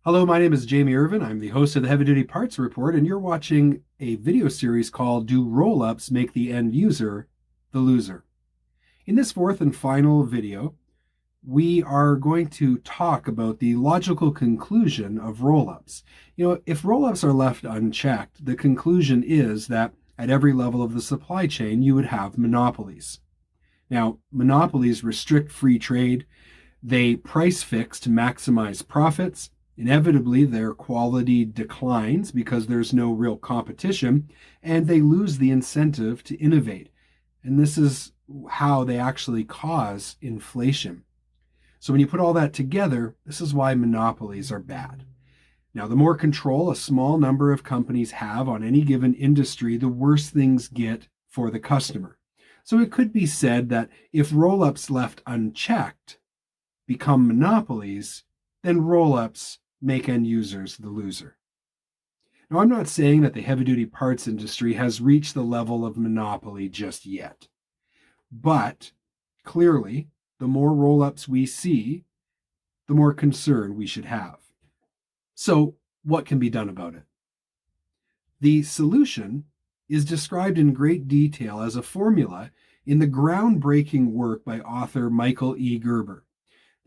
Hello, my name is Jamie Irvin. I'm the host of the Heavy Duty Parts Report, and you're watching a video series called Do Roll-Ups Make the End User the Loser? In this fourth and final video, we are going to talk about the logical conclusion of roll-ups. If roll-ups are left unchecked, the conclusion is that at every level of the supply chain, you would have monopolies. Now, monopolies restrict free trade. They price fix to maximize profits. Inevitably, their quality declines because there's no real competition, and they lose the incentive to innovate. And this is how they actually cause inflation. So when you put all that together, this is why monopolies are bad. Now, the more control a small number of companies have on any given industry, the worse things get for the customer. So it could be said that if roll-ups left unchecked become monopolies, then roll-ups make end users the loser. Now, I'm not saying that the heavy-duty parts industry has reached the level of monopoly just yet. But clearly, the more roll-ups we see, the more concern we should have. So, what can be done about it? The solution is described in great detail as a formula in the groundbreaking work by author Michael E. Gerber.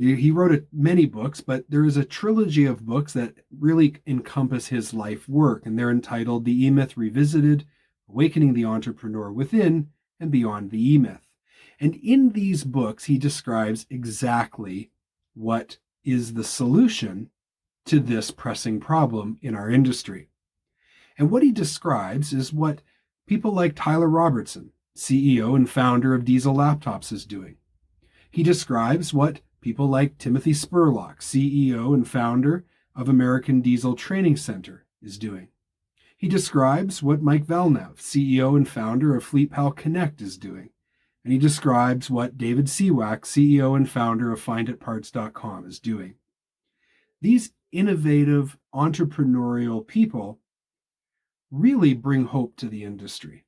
He wrote many books, but there is a trilogy of books that really encompass his life work, and they're entitled The E-Myth Revisited, Awakening the Entrepreneur Within, and Beyond the E-Myth. And in these books, he describes exactly what is the solution to this pressing problem in our industry. And what he describes is what people like Tyler Robertson, CEO and founder of Diesel Laptops, is doing. He describes what people like Timothy Spurlock, CEO and founder of American Diesel Training Center, is doing. He describes what Mike Valnev, CEO and founder of FleetPal Connect, is doing. And he describes what David Seawack, CEO and founder of FindItParts.com, is doing. These innovative, entrepreneurial people really bring hope to the industry.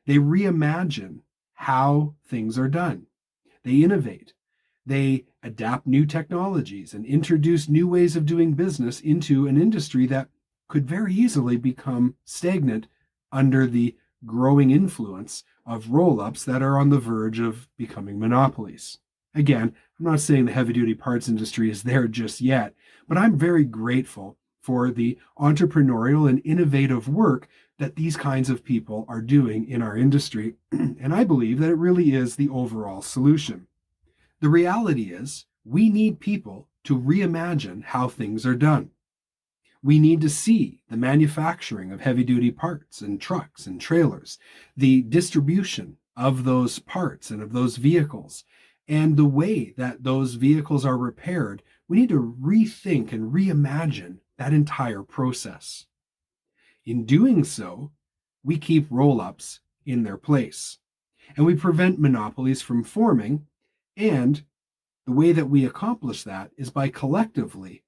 They reimagine how things are done. They innovate. They adapt new technologies and introduce new ways of doing business into an industry that could very easily become stagnant under the growing influence of roll-ups that are on the verge of becoming monopolies. Again, I'm not saying the heavy-duty parts industry is there just yet, but I'm very grateful for the entrepreneurial and innovative work that these kinds of people are doing in our industry, and I believe that it really is the overall solution. The reality is, we need people to reimagine how things are done. We need to see the manufacturing of heavy-duty parts and trucks and trailers, the distribution of those parts and of those vehicles, and the way that those vehicles are repaired. We need to rethink and reimagine that entire process. In doing so, we keep roll-ups in their place, and we prevent monopolies from forming. And the way that we accomplish that is by collectively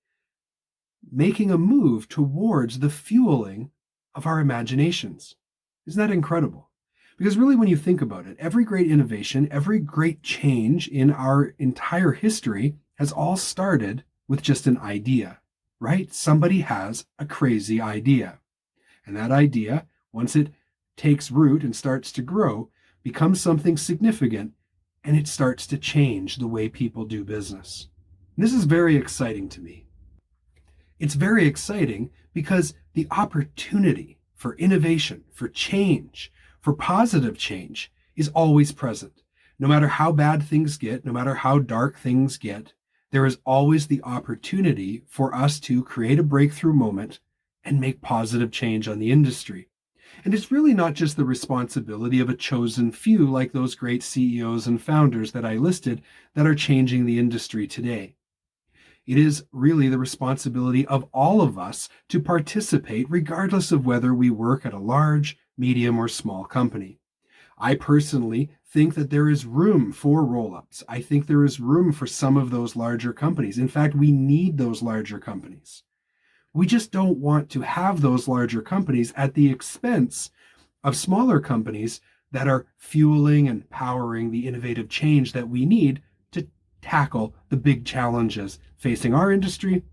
making a move towards the fueling of our imaginations. Isn't that incredible? Because really, when you think about it, every great innovation, every great change in our entire history has all started with just an idea, right? Somebody has a crazy idea. And that idea, once it takes root and starts to grow, becomes something significant, and it starts to change the way people do business. And this is very exciting to me. It's very exciting because the opportunity for innovation, for change, for positive change is always present. No matter how bad things get, no matter how dark things get, there is always the opportunity for us to create a breakthrough moment and make positive change on the industry. And it's really not just the responsibility of a chosen few like those great CEOs and founders that I listed that are changing the industry today. It is really the responsibility of all of us to participate regardless of whether we work at a large, medium, or small company. I personally think that there is room for roll-ups. I think there is room for some of those larger companies. In fact, we need those larger companies. We just don't want to have those larger companies at the expense of smaller companies that are fueling and powering the innovative change that we need to tackle the big challenges facing our industry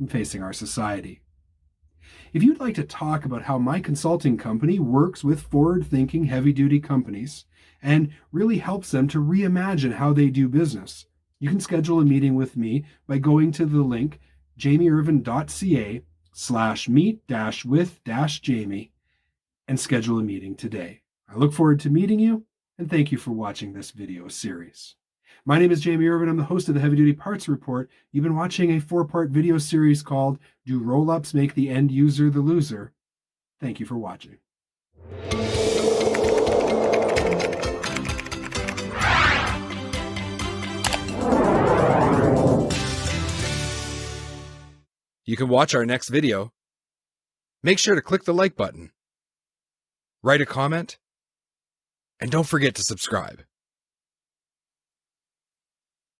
facing our society. If you'd like to talk about how my consulting company works with forward-thinking heavy-duty companies and really helps them to reimagine how they do business, you can schedule a meeting with me by going to the link jamieirvin.ca/meet-with-jamie and schedule a meeting today. I look forward to meeting you, and thank you for watching this video series. My name is Jamie Irvin. I'm the host of the Heavy Duty Parts Report. You've been watching a 4-part video series called Do Rollups Make the End User the Loser? Thank you for watching. You can watch our next video. Make sure to click the like button, write a comment, and don't forget to subscribe.